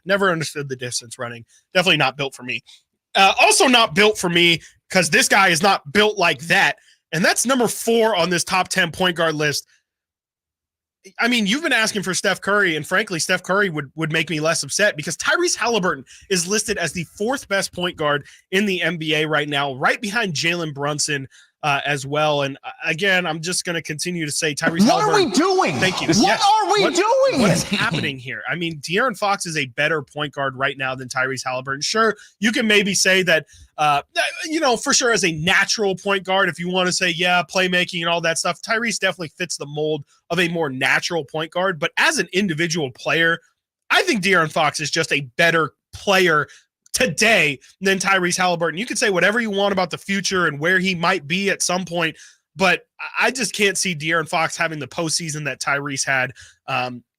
never understood the distance running. Definitely not built for me. Also not built for me because this guy is not built like that. And that's number 4 on this top 10 point guard list. I mean, you've been asking for Steph Curry, and frankly, Steph Curry would make me less upset because Tyrese Halliburton is listed as the 4th best point guard in the NBA right now, right behind Jalen Brunson as well. And again, I'm just going to continue to say Tyrese Halliburton. What are we doing? Thank you. What are we doing? What is happening here? I mean, De'Aaron Fox is a better point guard right now than Tyrese Halliburton. Sure, you can maybe say that, for sure as a natural point guard, if you want to say, playmaking and all that stuff, Tyrese definitely fits the mold of a more natural point guard. But as an individual player, I think De'Aaron Fox is just a better player today than Tyrese Halliburton. You could say whatever you want about the future and where he might be at some point, but I just can't see De'Aaron Fox having the postseason that Tyrese had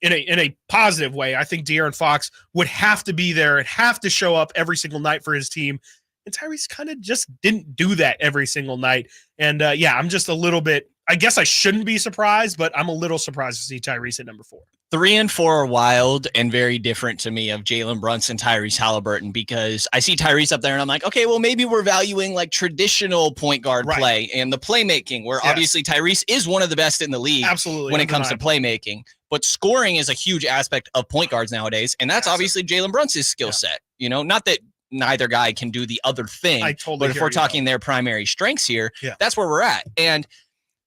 in a positive way. I think De'Aaron Fox would have to be there and have to show up every single night for his team. And Tyrese kind of just didn't do that every single night. And I'm just a little bit, I guess I shouldn't be surprised, but I'm a little surprised to see Tyrese at number 4. 3 and 4 are wild and very different to me of Jalen Brunson, Tyrese Halliburton, because I see Tyrese up there and I'm like, okay, well, maybe we're valuing like traditional point guard play and the playmaking, where obviously Tyrese is one of the best in the league when it comes to playmaking. But scoring is a huge aspect of point guards nowadays, and that's obviously Jalen Brunson's skill set. Not that neither guy can do the other thing, but if we're talking their primary strengths here, that's where we're at. And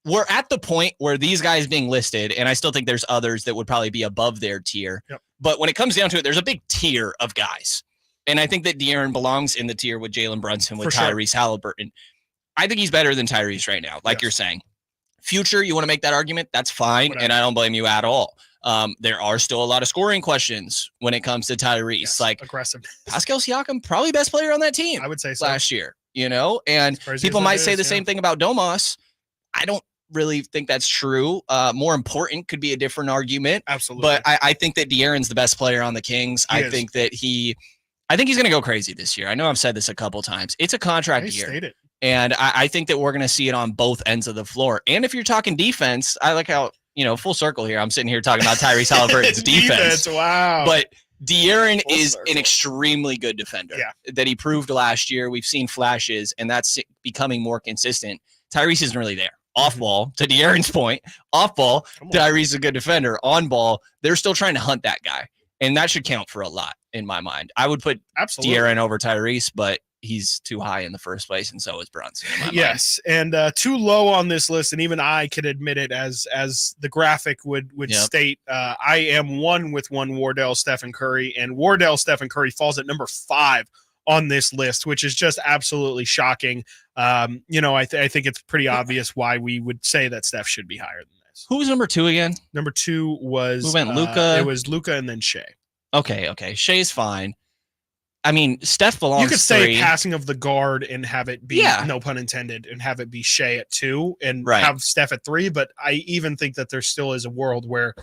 we're at the point where these guys being listed, and I still think there's others that would probably be above their tier. But when it comes down to it, there's a big tier of guys. And I think that De'Aaron belongs in the tier with Jalen Brunson, with Tyrese Halliburton. I think he's better than Tyrese right now, like you're saying. Future, you want to make that argument? That's fine, and I don't blame you at all. There are still a lot of scoring questions when it comes to Tyrese. Like aggressive. Pascal Siakam, probably best player on that team. I would say so. Last year, and people might say the same thing about Domas. I don't really think that's true. More important could be a different argument. Absolutely. But I think that De'Aaron's the best player on the Kings. I think he's going to go crazy this year. I know I've said this a couple times. It's a contract year. And I think that we're going to see it on both ends of the floor. And if you're talking defense, I like how, full circle here. I'm sitting here talking about Tyrese Halliburton's defense. Wow. But De'Aaron is an extremely good defender that he proved last year. We've seen flashes, and that's becoming more consistent. Tyrese isn't really there. Off ball, to De'Aaron's point, off ball, Tyrese is a good defender. On ball, they're still trying to hunt that guy. And that should count for a lot in my mind. I would put De'Aaron over Tyrese, but he's too high in the first place, and so is Brunson. Yes, and too low on this list, and even I could admit it, as the graphic would state. I am one with Wardell, Stephen Curry, and Wardell, Stephen Curry falls at number 5 on this list, which is just absolutely shocking. I think it's pretty obvious why we would say that Steph should be higher than this. Who was number 2 again? Number 2 was who went Luka. It was Luka and then Shea. Okay. Shea's fine. I mean, Steph belongs. You could say 3. passing of the guard and have it be no pun intended, and have it be Shea at 2 and have Steph at 3. But I even think that there still is a world where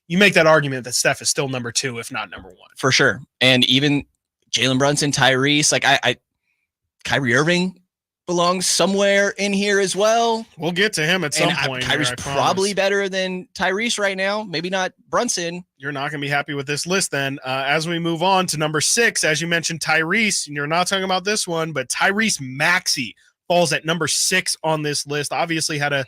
you make that argument that Steph is still number 2, if not number 1, for sure. And even Jalen Brunson, Tyrese, like Kyrie Irving belongs somewhere in here as well. We'll get to him at some point. Kyrie's probably better than Tyrese right now. Maybe not Brunson. You're not going to be happy with this list then. As we move on to number 6, as you mentioned, Tyrese, and you're not talking about this one, but Tyrese Maxey falls at number 6 on this list. Obviously had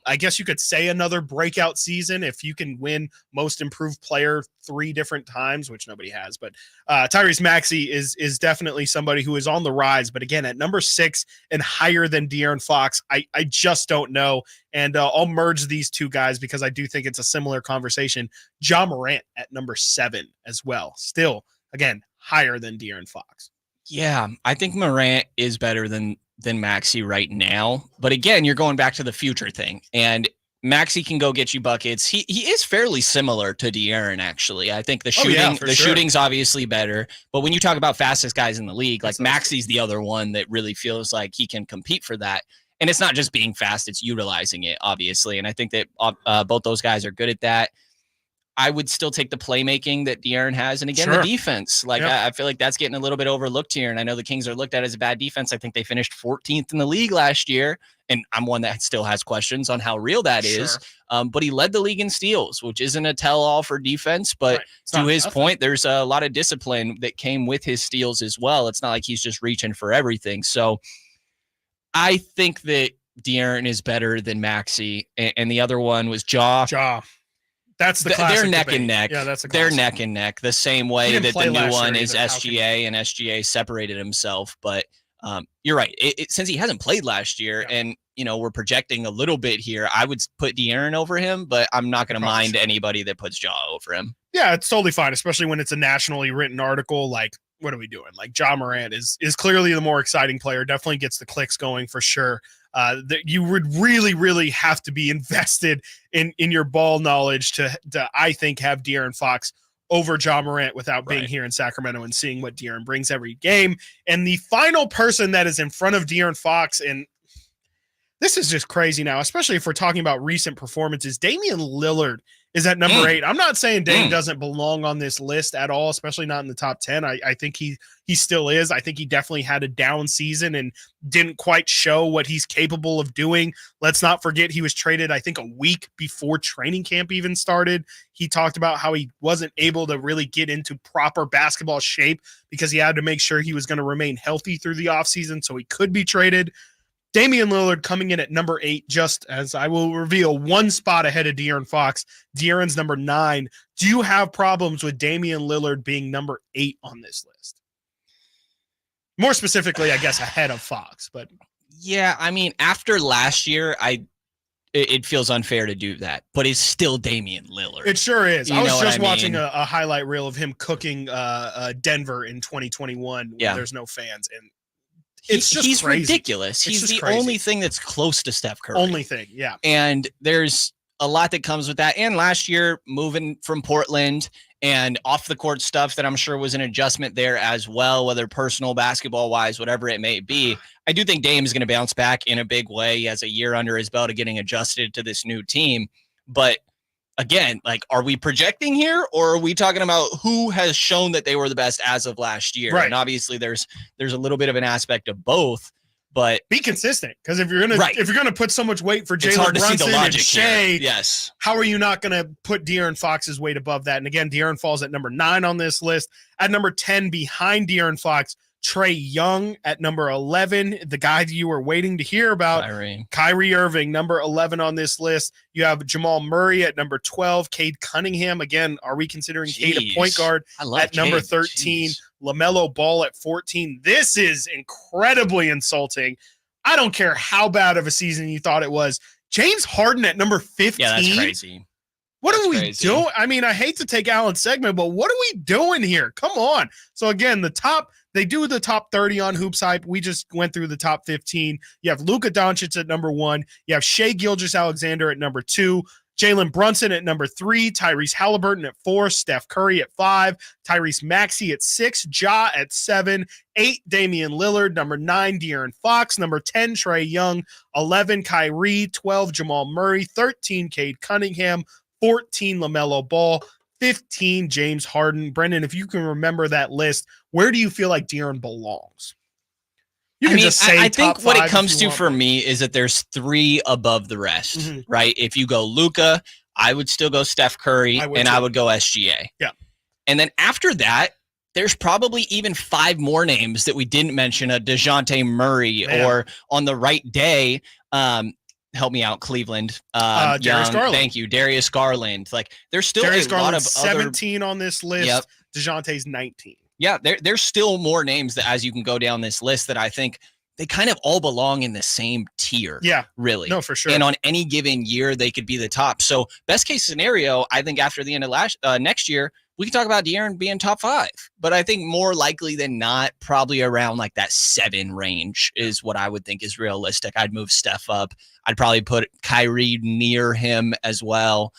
I guess you could say another breakout season if you can win most improved player 3 different times, which nobody has. But Tyrese Maxey is definitely somebody who is on the rise. But again, at number 6 and higher than De'Aaron Fox, I just don't know. And I'll merge these two guys because I do think it's a similar conversation. Ja Morant at number 7 as well. Still, again, higher than De'Aaron Fox. Yeah, I think Morant is better than Maxey right now. But again, you're going back to the future thing. And Maxey can go get you buckets. He is fairly similar to De'Aaron, actually. I think the shooting's obviously better. But when you talk about fastest guys in the league, like Maxey's the other one that really feels like he can compete for that. And it's not just being fast, it's utilizing it, obviously. And I think that both those guys are good at that. I would still take the playmaking that De'Aaron has. And again, the defense, like I feel like that's getting a little bit overlooked here. And I know the Kings are looked at as a bad defense. I think they finished 14th in the league last year. And I'm one that still has questions on how real that is. But he led the league in steals, which isn't a tell-all for defense. But to his point, there's a lot of discipline that came with his steals as well. It's not like he's just reaching for everything. So I think that De'Aaron is better than Maxey. And the other one was Ja. That's the classic they're neck debate. and neck. Yeah, that's a they're classic. neck and neck. The same way that the new one is SGA, and SGA separated himself. But you're right. Since he hasn't played last year, and we're projecting a little bit here, I would put De'Aaron over him, but I'm not going to mind anybody that puts Ja over him. Yeah, it's totally fine, especially when it's a nationally written article. Like, what are we doing? Like, Ja Morant is clearly the more exciting player. Definitely gets the clicks going for sure. That you would really, really have to be invested in your ball knowledge to I think have De'Aaron Fox over Ja Morant without being here in Sacramento and seeing what De'Aaron brings every game. And the final person that is in front of De'Aaron Fox, and this is just crazy now, especially if we're talking about recent performances, Damian Lillard is at number 8. I'm not saying Dame doesn't belong on this list at all, especially not in the top 10. I think he still is. I think he definitely had a down season and didn't quite show what he's capable of doing. Let's not forget he was traded, I think, a week before training camp even started. He talked about how he wasn't able to really get into proper basketball shape because he had to make sure he was going to remain healthy through the offseason so he could be traded. Damian Lillard coming in at number 8, just as I will reveal, one spot ahead of De'Aaron Fox. De'Aaron's number 9. Do you have problems with Damian Lillard being number 8 on this list? More specifically, I guess, ahead of Fox. But yeah, I mean, after last year, it feels unfair to do that, but it's still Damian Lillard. It sure is. I was just watching a highlight reel of him cooking Denver in 2021 when there's no fans, and he's ridiculous. He's the only thing that's close to Steph Curry. Only thing, yeah. And there's a lot that comes with that. And last year, moving from Portland and off the court stuff that I'm sure was an adjustment there as well, whether personal, basketball wise, whatever it may be. I do think Dame is going to bounce back in a big way. He has a year under his belt of getting adjusted to this new team. But again, like, are we projecting here, or are we talking about who has shown that they were the best as of last year? Right. And obviously there's a little bit of an aspect of both, but be consistent. Because if you're gonna put so much weight for Jalen Brunson and Shea, how are you not gonna put De'Aaron Fox's weight above that? And again, De'Aaron falls at number 9 on this list. At number 10, behind De'Aaron Fox, Trae Young. At number 11, the guy that you were waiting to hear about, Kyrie Irving, number 11 on this list. You have Jamal Murray at number 12, Cade Cunningham. Again, are we considering Cade a point guard at number 13? LaMelo Ball at 14. This is incredibly insulting. I don't care how bad of a season you thought it was. James Harden at number 15. Yeah, that's crazy. What are we doing? I mean, I hate to take Alan's segment, but what are we doing here? Come on. So again, they do the top 30 on Hoops Hype. We just went through the top 15. You have Luka Doncic at number 1. You have Shai Gilgeous-Alexander at number 2. Jalen Brunson at number 3. Tyrese Halliburton at 4. Steph Curry at 5. Tyrese Maxey at 6. Ja at 7. 8, Damian Lillard. Number 9, De'Aaron Fox. Number 10, Trae Young. 11, Kyrie. 12, Jamal Murray. 13, Cade Cunningham. 14, LaMelo Ball. 15, James Harden. Brendan, if you can remember that list, where do you feel like De'Aaron belongs? You can just say I think what it comes to for me me is that there's 3 above the rest, right? If you go Luka, I would still go Steph Curry, I would go SGA. Yeah. And then after that, there's probably even 5 more names that we didn't mention, a DeJounte Murray, or on the right day, help me out, Cleveland. Darius Garland. Thank you, Darius Garland. Like, there's still Darius a Garland lot of 17 on this list. Yep. DeJounte's 19. Yeah, there's still more names that, as you can go down this list, that I think they kind of all belong in the same tier. Yeah, really. No, for sure. And on any given year, they could be the top. So best case scenario, I think after the end of next year, we can talk about De'Aaron being top 5. But I think more likely than not, probably around like that 7 range is what I would think is realistic. I'd move Steph up. I'd probably put Kyrie near him as well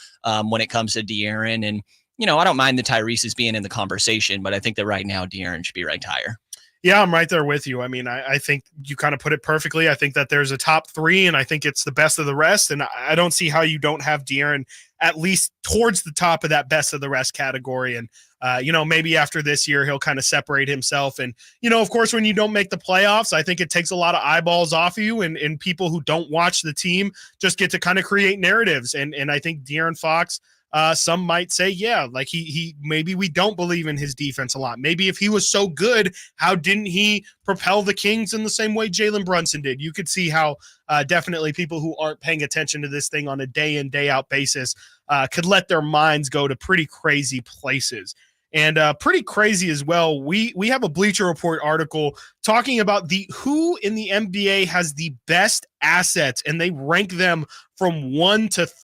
when it comes to De'Aaron. And I don't mind the Tyrese's being in the conversation, but I think that right now De'Aaron should be ranked higher. Yeah, I'm right there with you. I mean, I think you kind of put it perfectly. I think that there's a top three, and I think it's the best of the rest. And I don't see how you don't have De'Aaron at least towards the top of that best of the rest category. And, maybe after this year, he'll kind of separate himself. And, of course, when you don't make the playoffs, I think it takes a lot of eyeballs off of you, and people who don't watch the team just get to kind of create narratives. And I think De'Aaron Fox, some might say, yeah, like he maybe we don't believe in his defense a lot. Maybe if he was so good, how didn't he propel the Kings in the same way Jalen Brunson did? You could see how definitely people who aren't paying attention to this thing on a day in, day out basis could let their minds go to pretty crazy places. And pretty crazy as well. We have a Bleacher Report article talking about who in the NBA has the best assets, and they rank them from 1 to